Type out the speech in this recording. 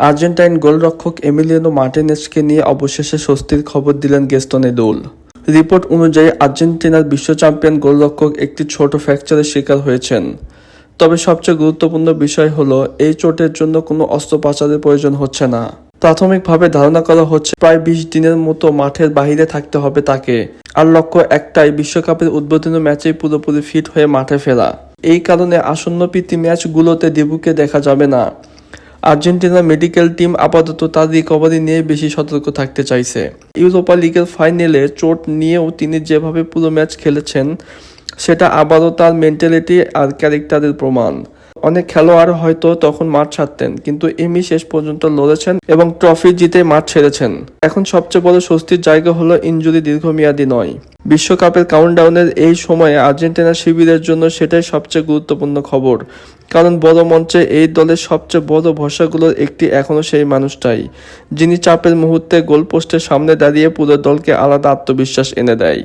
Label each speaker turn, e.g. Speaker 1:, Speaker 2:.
Speaker 1: Argentine গোলরক্ষক Emiliano মার্টিনেজকে নিয়ে অবশেষে স্বস্তির খবর দিলেন গেস্তন এদৌল। রিপোর্ট অনুযায়ী আর্জেন্টিনার বিশ্ব চ্যাম্পিয়ন গোলরক্ষক একটি ছোট ফ্র্যাকচারের শিকার হয়েছেন। তবে সবচেয়ে গুরুত্বপূর্ণ বিষয় হলো এই চোটের জন্য কোনো অস্ত্রোপচারের প্রয়োজন হচ্ছে না। প্রাথমিকভাবে ধারণা করা হচ্ছে প্রায় 20 দিনের মতো মাঠের বাইরে থাকতে হবে তাকে। আর লক্ষ্য একটাই, বিশ্বকাপের উদ্বোধনী ম্যাচেই পুরোপুরি ফিট হয়ে মাঠে ফেরা। এই কারণে আসন্ন প্রীতি ম্যাচগুলোতে দিবুকে দেখা যাবে না। আর্জেন্টিনার মেডিকেল টিম আপাতত তার রিকভারি নিয়ে বেশি সতর্ক থাকতে চাইছে। ইউরোপা লিগের ফাইনালে চোট নিয়েও তিনি যেভাবে পুরো ম্যাচ খেলেছেন সেটা আবারও তার মেন্টালিটি আর ক্যারেক্টারের প্রমাণ। অনেক খেলোয়াড় হয়তো তখন মাঠ ছাড়তেন, কিন্তু এমি শেষ পর্যন্ত লড়েছেন এবং ট্রফি জিতে মাঠ ছেড়েছেন। এখন সবচেয়ে বড় স্বস্তির জায়গা হলো ইনজুরি দীর্ঘমেয়াদী নয়। বিশ্বকাপের কাউন্টডাউনের এই সময়ে আর্জেন্টিনার শিবিরের জন্য সেটাই সবচেয়ে গুরুত্বপূর্ণ খবর। কারণ বড় মঞ্চে এই দলের সবচেয়ে বড় ভরসাগুলোর একটি এখনও সেই মানুষটাই, যিনি চাপের মুহূর্তে গোলপোস্টের সামনে দাঁড়িয়ে পুরো দলকে আলাদা আত্মবিশ্বাস এনে দেয়।